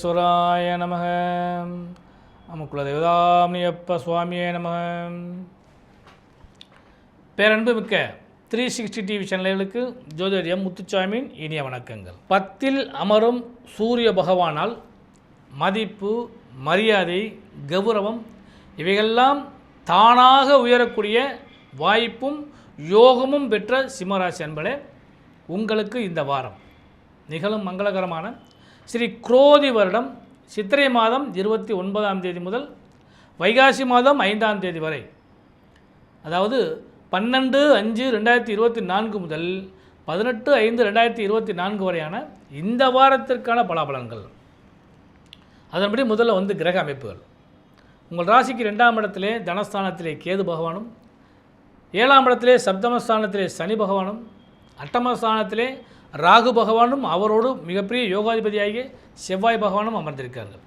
விக்னேஸ்வராய நமக. நமக்குள்ள தேவதாமியப்ப சுவாமியே நமக. பேரன்பு மிக்க 360 டிவி சேனல்களுக்கு ஜோதிடர் முத்துச்சாமியின் இனிய வணக்கங்கள். 10ல் அமரும் சூரிய பகவானால் மதிப்பு, மரியாதை, கௌரவம் இவைகளெல்லாம் தானாக உயரக்கூடிய வாய்ப்பும் யோகமும் பெற்ற சிம்மராசி அன்பர்களே, உங்களுக்கு இந்த வாரம் நிகழும் மங்களகரமான ஸ்ரீ குரோதி வருடம் சித்திரை மாதம் 29ஆம் தேதி முதல் வைகாசி மாதம் 5ஆம் தேதி வரை, அதாவது 12/5/2024 முதல் 18/5/2024 வரையான இந்த வாரத்திற்கான பலாபலன்கள். அதன்படி முதல்ல கிரக அமைப்புகள். உங்கள் ராசிக்கு 2ஆம் இடத்திலே தனஸ்தானத்திலே கேது பகவானும், 7ஆம் இடத்திலே சப்தமஸ்தானத்திலே சனி பகவானும், 8மஸ்தானத்திலே ராகு பகவானும் அவரோடு மிகப்பெரிய யோகாதிபதியாகிய செவ்வாய் பகவானும் அமர்ந்திருக்கிறார்கள்.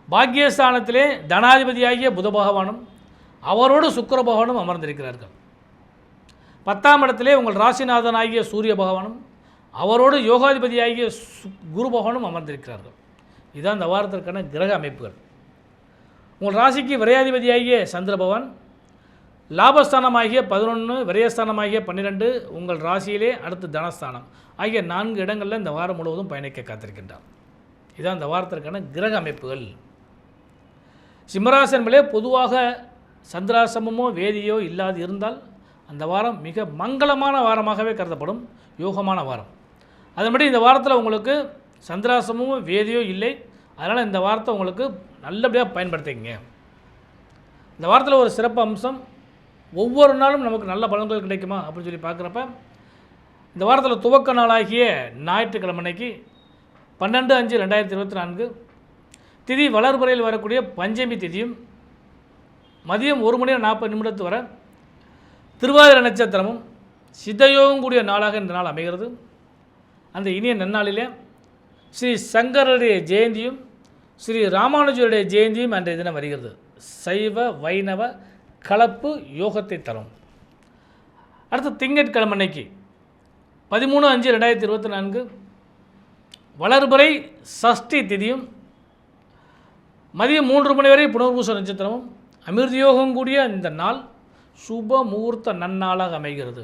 பாக்கியஸ்தானத்திலே தனாதிபதியாகிய புத பகவானும் அவரோடு சுக்கிர பகவானும் அமர்ந்திருக்கிறார்கள். 10ஆம் இடத்திலே உங்கள் ராசிநாதனாகிய சூரிய பகவானும் அவரோடு யோகாதிபதியாகிய குரு பகவானும் அமர்ந்திருக்கிறார்கள். இதுதான் இந்த வாரத்திற்கான கிரக அமைப்புகள். உங்கள் ராசிக்கு விரையாதிபதியாகிய சந்திர பகவான், லாபஸ்தானமாகிய 11, விரயஸ்தானமாகிய 12, உங்கள் ராசியிலே அடுத்து தனஸ்தானம் ஆகிய 4 இடங்களில் இந்த வாரம் முழுவதும் பயணிக்க காத்திருக்கின்றார். இதுதான் இந்த வாரத்திற்கான கிரக அமைப்புகள். சிம்மராசி என்பதே பொதுவாக சந்திராசிரமமோ வேதியோ இல்லாது இருந்தால் அந்த வாரம் மிக மங்களமான வாரமாகவே கருதப்படும், யோகமான வாரம். அதன்படி இந்த வாரத்தில் உங்களுக்கு சந்திராசிரமமோ வேதியோ இல்லை. அதனால் இந்த வாரத்தை உங்களுக்கு நல்லபடியாக பயன்படுத்திங்க. இந்த வாரத்தில் ஒரு சிறப்பு அம்சம், ஒவ்வொரு நாளும் நமக்கு நல்ல பலன்கள் கிடைக்குமா அப்படின்னு சொல்லி பார்க்குறப்ப, இந்த வாரத்தில் துவக்க நாளாகிய ஞாயிற்றுக்கிழமை அன்னைக்கு 12/5/2024 திதி வளர்புறையில் வரக்கூடிய பஞ்சமி திதியும் மதியம் 1:40 வரை திருவாதிரை நட்சத்திரமும் சித்தயோகம் கூடிய நாளாக இந்த நாள் அமைகிறது. அந்த இனிய நன்னாளிலே ஸ்ரீ சங்கரருடைய ஜெயந்தியும் ஸ்ரீ ராமானுஜருடைய ஜெயந்தியும் அன்றைய தினம் வருகிறது. சைவ வைணவ கலப்பு யோகத்தை தரும். அடுத்து திங்கட்கிழமை அன்னைக்கு 13/5/2024 வளர்புறை சஷ்டி திதியும் மதியம் 3 வரை புனர்பூச நட்சத்திரமும் அமிர்தயோகம் கூடிய இந்த நாள் சுப முகூர்த்த நன்னாளாக அமைகிறது.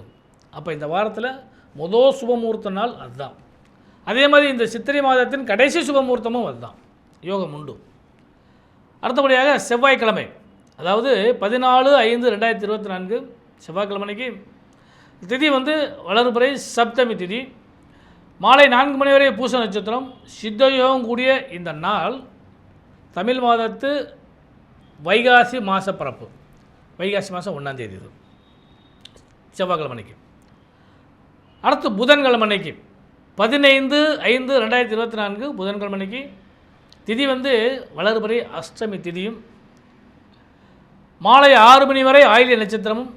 அப்போ இந்த வாரத்தில் முதல் சுப முகூர்த்த நாள் அதுதான். அதே மாதிரி இந்த சித்திரை மாதத்தின் கடைசி சுப முகூர்த்தமும் அதுதான், யோகம் உண்டு. அடுத்தபடியாக செவ்வாய்க்கிழமை, அதாவது 14/5/2024 செவ்வாய்க்கிழமைக்கு திதி வளர்புறை சப்தமி திதி, மாலை 4 வரை பூச நட்சத்திரம், சித்தயோகம் கூடிய இந்த நாள் தமிழ் மாதத்து வைகாசி மாத பிறப்பு, வைகாசி மாதம் 1ஆம் தேதி இது செவ்வாய்க்கிழமைக்கு. அடுத்து புதன்கிழமைக்கு 15/5/2024 புதன்கிழமைக்கு திதி வளர்புறை அஷ்டமி திதியும், மாலை 6 வரை ஆயில்ய நட்சத்திரமும்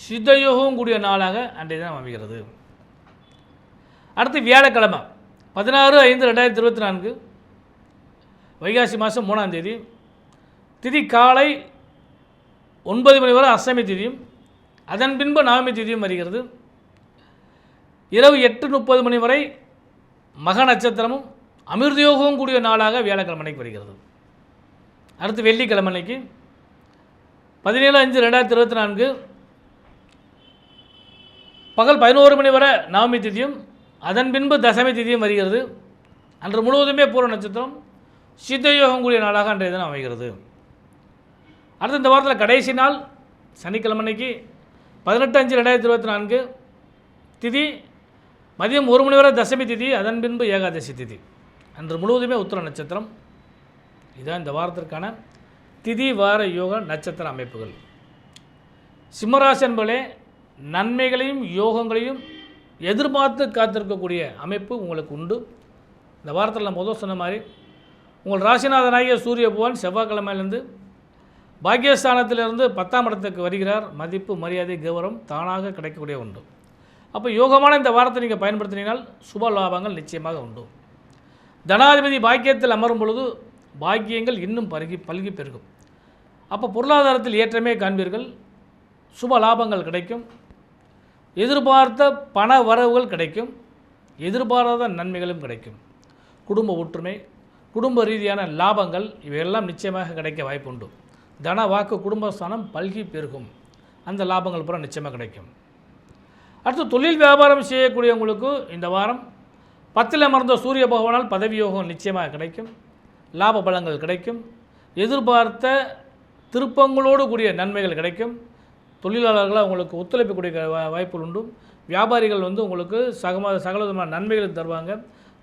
சித்தயோகமும் கூடிய நாளாக அன்றைய தினம் அமைகிறது. அடுத்து வியாழக்கிழமை 16/5/2024 வைகாசி மாதம் 3ஆம் தேதி திதி காலை 9 வரை அஷ்டமி திதியும், அதன் பின்பு நவமி திதியும் வருகிறது. இரவு 8:30 வரை மக நட்சத்திரமும் அமிர்தயோகமும் கூடிய நாளாக வியாழக்கிழமைக்கு வருகிறது. அடுத்து வெள்ளிக்கிழமைக்கு 17/5/2024 பகல் 11 வரை நவமி திதியும், அதன் பின்பு தசமி திதியும் வருகிறது. அன்று முழுவதுமே பூர்வ நட்சத்திரம், சித்தயோகம் கூடிய நாளாக அன்றைய தினம் அமைகிறது. அடுத்து இந்த வாரத்தில் கடைசி நாள் சனிக்கிழமைக்கு 18/5/2024 திதி மதியம் 1 வரை தசமி திதி, அதன் பின்பு ஏகாதசி திதி. அன்று முழுவதுமே உத்திர நட்சத்திரம். இதுதான் இந்த வாரத்திற்கான திதி வார யோக நட்சத்திர அமைப்புகள். சிம்மராசி என்பதே நன்மைகளையும் யோகங்களையும் எதிர்பார்த்து காத்திருக்கக்கூடிய அமைப்பு உங்களுக்கு உண்டு. இந்த வாரத்தில் நான் முதல் சொன்ன மாதிரி உங்கள் ராசிநாதனாகிய சூரிய பகவான் செவ்வாய்க்கிழமையிலேருந்து பாக்கியஸ்தானத்திலிருந்து 10ஆம் இடத்துக்கு வருகிறார். மதிப்பு, மரியாதை, கௌரவம் தானாக கிடைக்கக்கூடிய உண்டு. அப்போ யோகமான இந்த வாரத்தை நீங்கள் பயன்படுத்தினால் சுப லாபங்கள் நிச்சயமாக உண்டு. தனாதிபதி பாக்கியத்தில் அமரும் பொழுது பாக்கியங்கள் இன்னும் பல்கி பெருகும். அப்போ பொருளாதாரத்தில் ஏற்றமே காண்பீர்கள், சுப லாபங்கள் கிடைக்கும், எதிர்பார்த்த பண வரவுகள் கிடைக்கும், எதிர்பாராத நன்மைகளும் கிடைக்கும். குடும்ப ஒற்றுமை, குடும்ப ரீதியான லாபங்கள் இவையெல்லாம் நிச்சயமாக கிடைக்க வாய்ப்புண்டு. தன வாக்கு குடும்பஸ்தானம் பல்கி பெருகும். அந்த லாபங்கள் பூரா நிச்சயமாக கிடைக்கும். அடுத்து தொழில் வியாபாரம் செய்யக்கூடியவங்களுக்கு இந்த வாரம் 10ல் அமர்ந்த சூரிய பகவானால் பதவி யோகம் நிச்சயமாக கிடைக்கும். லாப பலங்கள் கிடைக்கும். எதிர்பார்த்த திருப்பங்களோடு கூடிய நன்மைகள் கிடைக்கும். தொழிலாளர்களாக உங்களுக்கு ஒத்துழைப்புக்கூடிய வாய்ப்புகள் உண்டு. வியாபாரிகள் உங்களுக்கு சகலவிதமான நன்மைகளை தருவாங்க.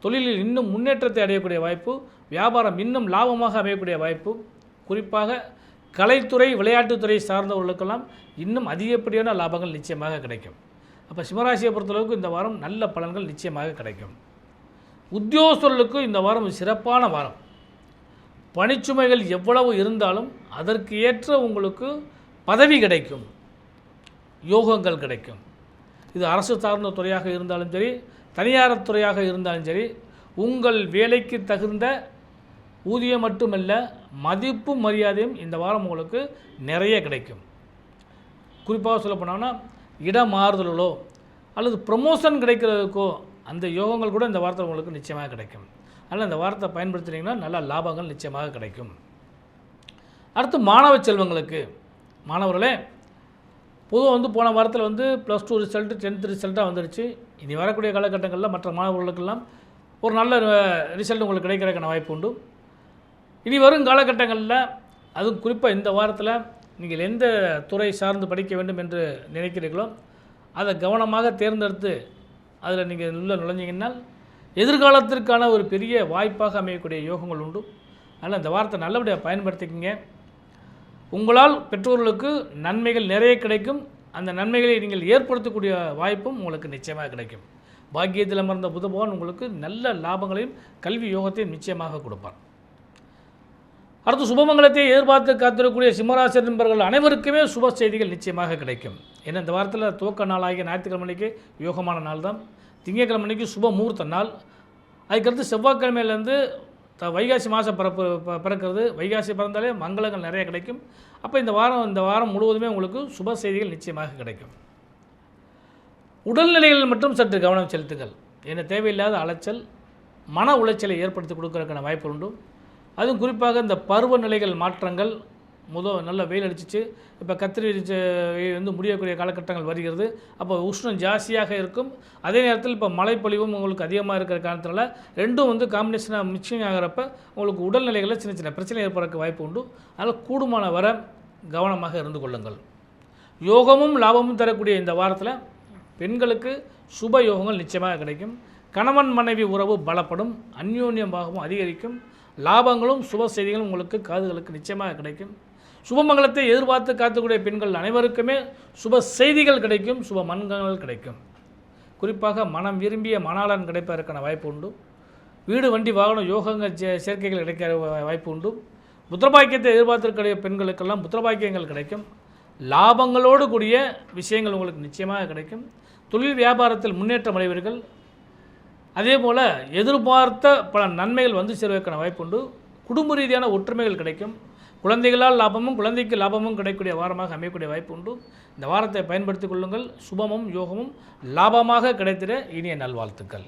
தொழிலில் இன்னும் முன்னேற்றத்தை அடையக்கூடிய வாய்ப்பு, வியாபாரம் இன்னும் லாபமாக அமையக்கூடிய வாய்ப்பு. குறிப்பாக கலைத்துறை விளையாட்டுத்துறை சார்ந்தவர்களுக்கெல்லாம் இன்னும் அதிகப்படியான லாபங்கள் நிச்சயமாக கிடைக்கும். அப்போ சிம்மராசியை பொறுத்தளவுக்கு இந்த வாரம் நல்ல பலன்கள் நிச்சயமாக கிடைக்கும். உத்தியோகஸ்தர்களுக்கு இந்த வாரம் சிறப்பான வாரம். பணிச்சுமைகள் எவ்வளவு இருந்தாலும் அதற்கு ஏற்ற உங்களுக்கு பதவி கிடைக்கும், யோகங்கள் கிடைக்கும். இது அரசு சார்ந்த துறையாக இருந்தாலும் சரி, தனியார் துறையாக இருந்தாலும் சரி, உங்கள் வேலைக்கு தகுந்த ஊதியம் மட்டுமல்ல மதிப்பும் மரியாதையும் இந்த வாரம் உங்களுக்கு நிறைய கிடைக்கும். குறிப்பாக சொல்ல போனோம்னா இடமாறுதலோ அல்லது ப்ரமோஷன் கிடைக்கிறதுக்கோ அந்த யோகங்கள் கூட இந்த வாரத்தில் உங்களுக்கு நிச்சயமாக கிடைக்கும். அதனால் இந்த வாரத்தை பயன்படுத்தினீங்கன்னா நல்ல லாபங்கள் நிச்சயமாக கிடைக்கும். அடுத்து மாணவ செல்வங்களுக்கு, மாணவர்களே பொதுவாக போன வாரத்தில் +2 ரிசல்ட்டு 10th ரிசல்ட்டாக வந்துடுச்சு. இனி வரக்கூடிய காலகட்டங்களில் மற்ற மாணவர்களுக்கெல்லாம் ஒரு நல்ல ரிசல்ட் உங்களுக்கு கிடைக்கிறதுக்கான வாய்ப்பு உண்டு. இனி வரும் காலகட்டங்களில் அதுவும் குறிப்பாக இந்த வாரத்தில் நீங்கள் எந்த துறை சார்ந்து படிக்க வேண்டும் என்று நினைக்கிறீர்களோ அதை கவனமாக தேர்ந்தெடுத்து அதில் நீங்கள் நுழைஞ்சிங்கன்னால் எதிர்காலத்திற்கான ஒரு பெரிய வாய்ப்பாக அமையக்கூடிய யோகங்கள் உண்டு. அதனால் இந்த வாரத்தை நல்லபடியாக பயன்படுத்திக்கிங்க. உங்களால் பெற்றோர்களுக்கு நன்மைகள் நிறைய கிடைக்கும். அந்த நன்மைகளை நீங்கள் ஏற்படுத்தக்கூடிய வாய்ப்பும் உங்களுக்கு நிச்சயமாக கிடைக்கும். பாக்கியத்தில் அமர்ந்த புத பகவான் உங்களுக்கு நல்ல லாபங்களையும் கல்வி யோகத்தையும் நிச்சயமாக கொடுப்பார். அடுத்து சுபமங்கலத்தை எதிர்பார்த்து காத்திருக்கக்கூடிய சிம்மராசி நண்பர்கள் அனைவருக்குமே சுப செய்திகள் நிச்சயமாக கிடைக்கும். ஏன்னா இந்த வாரத்தில் துவக்க நாளாகிய ஞாயிற்றுக்கிழமைக்கு யோகமான நாள் தான். திங்கட்கிழமைக்கு சுப முகூர்த்த நாள். அதுக்கடுத்து செவ்வாய்க்கிழமையிலேருந்து வைகாசி மாதம் பிறக்கிறது. வைகாசி பிறந்தாலே மங்களங்கள் நிறைய கிடைக்கும். அப்போ இந்த வாரம் முழுவதுமே உங்களுக்கு சுப செய்திகள் நிச்சயமாக கிடைக்கும். உடல்நிலைகளில் மட்டும் சற்று கவனம் செலுத்துங்கள். ஏன்னா தேவையில்லாத அலைச்சல் மன உளைச்சலை ஏற்படுத்தி கொடுக்கறதுக்கான வாய்ப்பு உண்டு. அதுவும் குறிப்பாக இந்த பருவநிலைகள் மாற்றங்கள் நல்ல வெயில் அடிச்சிச்சு. இப்போ கத்திரி முடியக்கூடிய காலகட்டங்கள் வருகிறது. அப்போ உஷ்ணம் ஜாஸ்தியாக இருக்கும். அதே நேரத்தில் இப்போ மழைப்பொழிவும் உங்களுக்கு அதிகமாக இருக்கிற காரணத்தினால ரெண்டும் காம்பினேஷனாக மிக்சிங் ஆகிறப்ப உங்களுக்கு உடல்நிலைகளில் சின்ன சின்ன பிரச்சனை ஏற்படுறதுக்கு வாய்ப்பு உண்டு. அதனால் கூடுமான வர கவனமாக இருந்து கொள்ளுங்கள். யோகமும் லாபமும் தரக்கூடிய இந்த வாரத்தில் பெண்களுக்கு சுப யோகங்கள் நிச்சயமாக கிடைக்கும். கணவன் மனைவி உறவு பலப்படும், அந்யோன்யமாகவும் அதிகரிக்கும். லாபங்களும் சுப செய்திகளும் உங்களுக்கு காதுகளுக்கு நிச்சயமாக கிடைக்கும். சுபமங்கலத்தை எதிர்பார்த்து காத்துக்கூடிய பெண்கள் அனைவருக்குமே சுப செய்திகள் கிடைக்கும், சுப மங்களங்கள் கிடைக்கும். குறிப்பாக மனம் விரும்பிய மணாளன் கிடைப்பதற்கான வாய்ப்பு உண்டு. வீடு வண்டி வாகனம் யோகங்கள் சேர்க்கைகள் கிடைக்கிற வாய்ப்பு உண்டு. புத்திரபாக்கியத்தை எதிர்பார்த்திருக்கிற பெண்களுக்கெல்லாம் புத்திரபாக்கியங்கள் கிடைக்கும். லாபங்களோடு கூடிய விஷயங்கள் உங்களுக்கு நிச்சயமாக கிடைக்கும். தொழில் வியாபாரத்தில் முன்னேற்றம் அடைவீர்கள். அதே போல் எதிர்பார்த்த பல நன்மைகள் சேர்வதற்கான வாய்ப்பு உண்டு. குடும்ப ரீதியான ஒற்றுமைகள் கிடைக்கும். குழந்தைகளால் லாபமும் குழந்தைக்கு லாபமும் கிடைக்கக்கூடிய வாரமாக அமையக்கூடிய வாய்ப்பு உண்டு. இந்த வாரத்தை பயன்படுத்திக் கொள்ளுங்கள். சுபமும் யோகமும் லாபமாக கிடைத்திட இனிய நல்வாழ்த்துக்கள்.